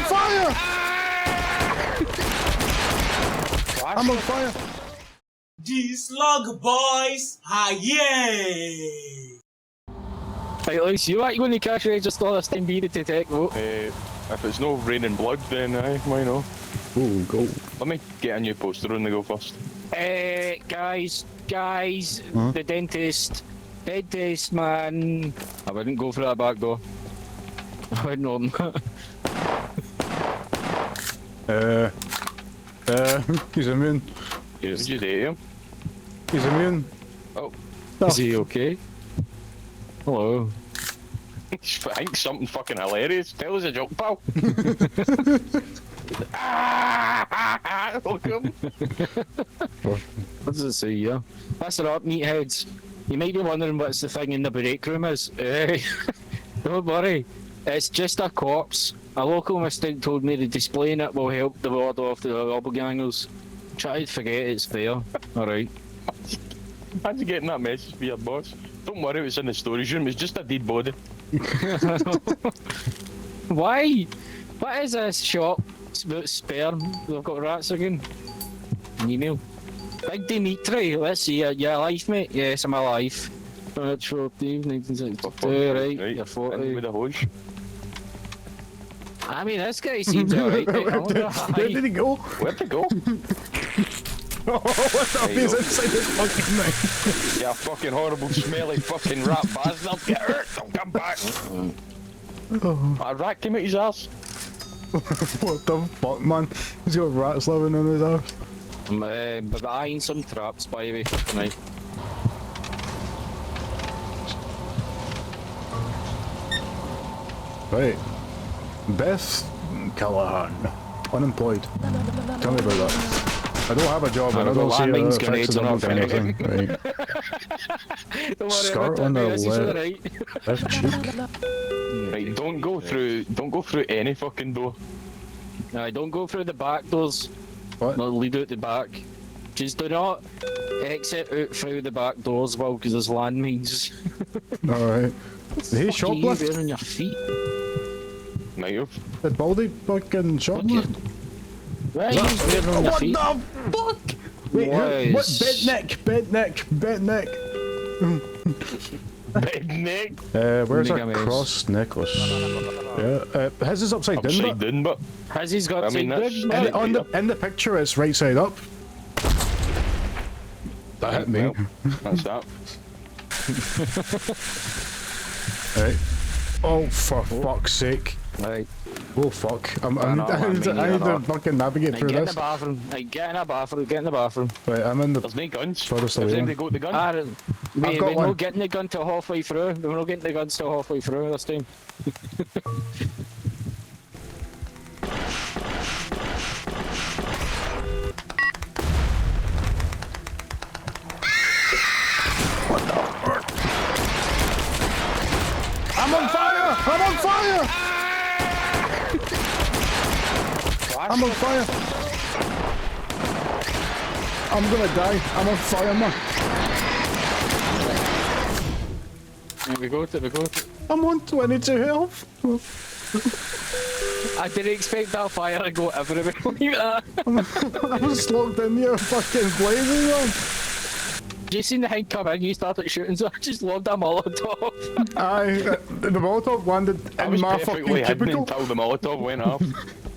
on fire! I'm on fire! The Slug Boys! Yay! Right, Luce, you like going to cash register this time, be the detect vote? If it's no raining blood, then aye, why not? Ooh, go. Let me get a new poster on the go first. Guys, Huh? the dentist, man. I wouldn't go for that back door. I wouldn't open He's immune. Did you date him? He's immune. Oh. Is he okay? Hello. I think something fucking hilarious. Tell us a joke, pal. Look at him. What does it say here? Listen up, meatheads. You might be wondering what's the thing in the break room is. Don't worry, it's just a corpse. A local mystic told me that displaying it will help the ward off the doppelgangers. Try to forget it's fair. Alright. Imagine getting that message for your boss. Don't worry, it's in the storage room. It's just a dead body. Why? What is this shop? It's about sperm. They've got rats again. An email. Big Dimitri, let's see. You alive, mate? Yes, I'm alive. That's 14, 1962, right? You're 40. With a hose. I mean, this guy seems alright. Where did he go? Where'd he go? Oh, what the He's inside this fucking thing. Yeah, fucking horrible, smelly fucking rat bastard. Get hurt, don't come back. A rat came out his ass. What the fuck, man? He's got rats living in his house. I'm buying some traps, by the way, for tonight. Right. Beth Callahan. Unemployed. Tell me about that. I don't have a job and I don't see landmines, it grenades, affects and anything. Right. Don't worry Skirt about on that, the this is left. right. Left cheek. Right, don't go through any fucking door. No, don't go through the back doors. What? No, lead out the back. Just do not exit out through the back doors, well, because there's landmines. Alright. Did he What are you shoplift? wearing your feet? Might have. Did Baldy fucking shoplift? What are you wearing on your What feet? the fuck? Wait, What what? is- Bed neck. Big Nick. Where's Mega our Maze. cross necklace? Yeah, his is upside down. Upside down, but Has he got I mean, side that's- good? and In the picture, it's right side up. That hit me. well, that's that. Right. Oh, for fuck's sake. Right. Oh, fuck. I know, need to fucking navigate Right, through get in this. the bathroom. Right, get in the bathroom. Get in the bathroom. Right, I'm in the... There's no guns. Furthest Has away anybody one. got the gun? We're got one. not getting the gun till halfway through. We're not getting the guns till halfway through this time. I'm on fire! I'm on fire! I'm on fire! I'm gonna die. I'm on fire, man. Right, we go to it. I'm on 22 health. I didn't expect that fire to go everywhere like that. I was locked in here fucking blazing, man. You seen the thing come in, you started shooting, so I just lobbed a Molotov. Aye, the Molotov landed I in was my fucking perfectly hidden cubicle. until the Molotov went off.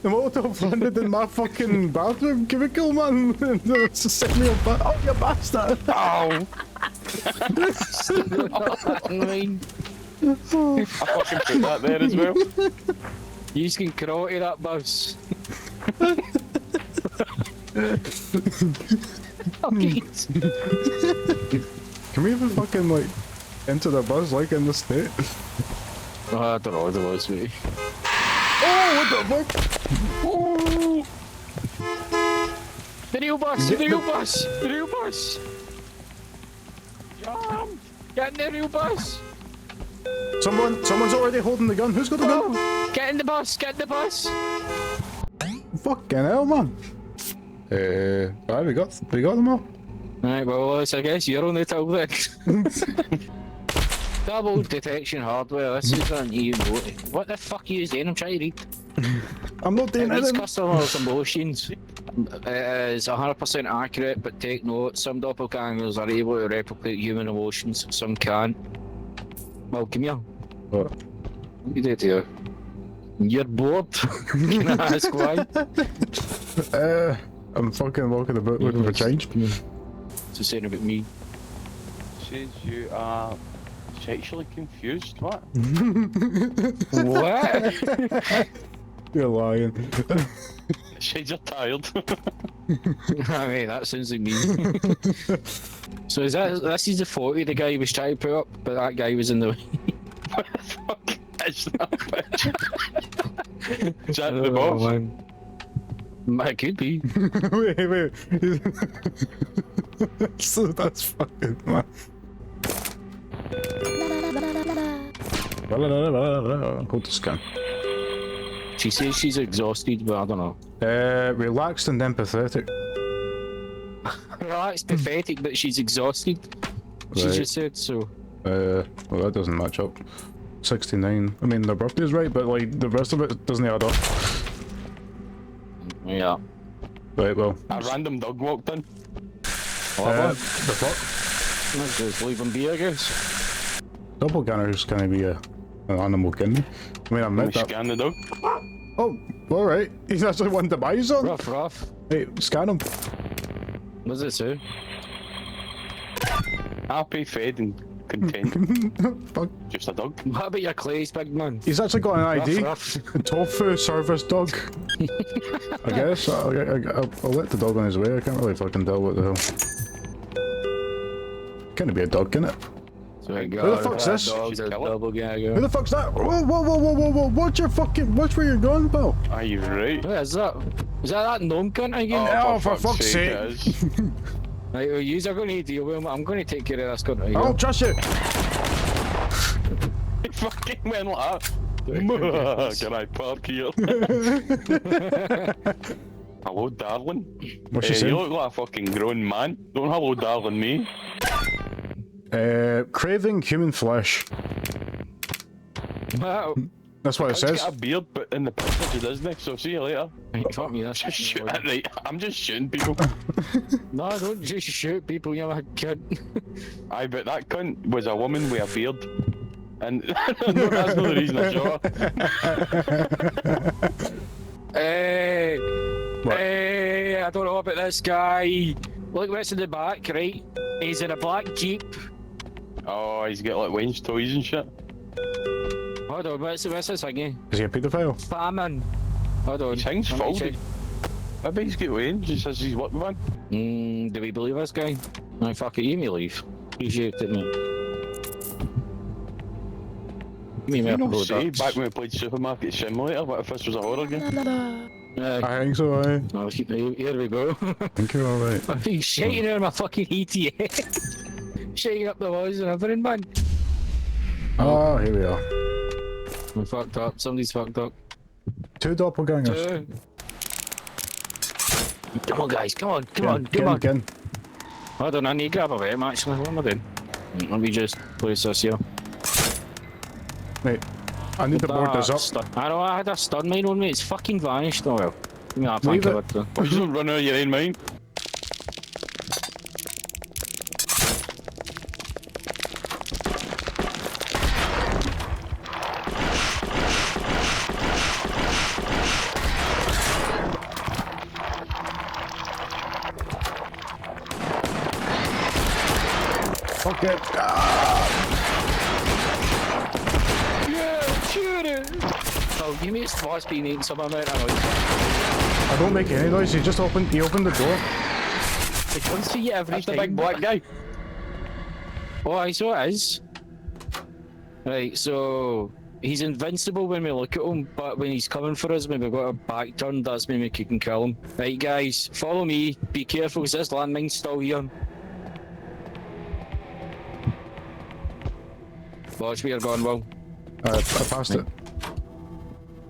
The Molotov landed in my fucking bathroom cubicle, man. It's set me on fire. Oh, you bastard! Ow! I mean, I fucking put that there as well. you can karate that bus. Okay. Can we even fucking like enter the bus like in the state? I don't know what it was, mate. Oh, what the fuck? Oh! The real bus! The real bus! The real bus! Jump! Get in the real bus! Someone's already holding the gun. Who's got the gun? Oh, get in the bus! Get in the bus! Fucking hell, man. Right, we got them all. Right, well, I guess you're on the till then. Double detection hardware, this is an EU note. What the fuck are you saying? I'm trying to read. I'm not doing It reads anything. customers' emotions. It is 100% accurate, but take note, some doppelgangers are able to replicate human emotions, some can't. Well, come here. What? What you did here? You're bored? Can I ask why? I'm fucking walking about looking for change. What's it saying about me? Says you are sexually confused. What? What? You're lying. Says you're tired. I mean, that sounds like me. So is this is the photo the guy was trying to put up, but that guy was in the way. What the fuck is that picture? Is that the boss? It could be. Wait. So that's fucking mad. Hold the scan. She says she's exhausted, but I don't know. Relaxed and empathetic. Relaxed, pathetic, but she's exhausted. She Right. just said so. Well, that doesn't match up. 69. I mean, their birthday's right, but like the rest of it doesn't add up. Yeah. Right, well. A random dog walked in. The fuck? Let's just leave him be, I guess. Doppelgangers can be an animal, can they? I mean, I Let me meant that. scan the dog. Oh, alright. He's actually one to buy on. Rough. Hey, scan him. What does it say? Happy, fed, and content. Fuck. Just a dog. What about your clays, big man? He's actually got an ID. Rough. A tofu service dog. I guess. I'll let the dog on his way. I can't really fucking tell what the hell. Can't be a dog, can it? So Who the fuck's this? Dog's a Kill it. Who doppelganger. the fuck's that? Whoa. Watch your fucking. Watch where you're going, pal. Are you right? What is that? Is that gnome cunt again? Oh, for fuck's sake. it is. Right, well, yous are going to deal with him. I'm going to take care of this cunt. I don't trust you. He fucking went like that. Can I park here? Hello, darling. What's she You saying? look like a fucking grown man. Don't hello, darling me. Craving human flesh. Wow. That's what it He's says. got a beard, but in the picture he doesn't. So see you later. Right, fuck me, that's Just shoot. Right, I'm just shooting people. No, don't just shoot people, you're a kid. I bet that cunt was a woman with a beard. And no, that's not the reason I shot her. Hey! What? Hey! I don't know about this guy. Look what's in the back, right? He's in a black Jeep. Oh, he's got like Wayne's toys and shit. Hold on, what's this thingy? Is he a paedophile? Famine. Hold on. His thing's let me folded. check. Maybe he's got Wayne's, he says he's working with him. Do we believe this guy? No, fuck it, you may leave. Appreciate it, mate. Give me You my know, say, products. back when we played Supermarket Simulator, what if this was a horror game? I think so, aye. Oh, here we go. I think you're alright. He's shaking out my fucking ETA. Shaking up the walls and everything, man. Oh, here we are. We fucked up. Somebody's fucked up. 2 doppelgangers. Come on, guys. Come on. Get in. Hold on, I need to grab a weapon, actually. What am I doing? Let me just place this here. Mate, I need to board this up. I know, I had a stun mine on me. It's fucking vanished. Oh well. Give me that, thank Leave you. it. Oh, you don't run out of your own mind. Fuck it. Yeah, shoot it! Oh, give me his boss being eating some amount of noise. I don't make any noise. He opened the door. It comes to you every That's the time. big black guy. Oh, aye, so it is. Right, so he's invincible when we look at him, but when he's coming for us, when we've got our back turned, that's when we can kill him. Right, guys, follow me. Be careful, because this landmine's still here. Watch where you're going, Will. I passed it.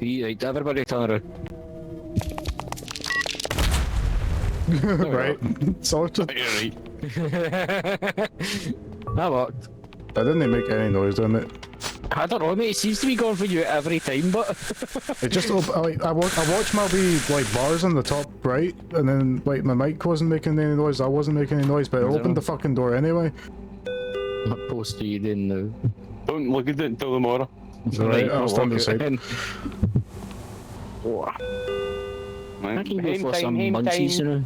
Right, everybody turn around. Right. Sorted. You're right. That worked. I didn't make any noise, didn't it? I don't know, mate. It seems to be going for you every time, but It just I watched my wee like bars on the top right, and then like my mic wasn't making any noise. I wasn't making any noise, but it opened the fucking door anyway. I'm post to you then now. Don't look at it until tomorrow. Right, I'll stand aside. Oh, I can go Hame for time, some hame munchies, you time. know.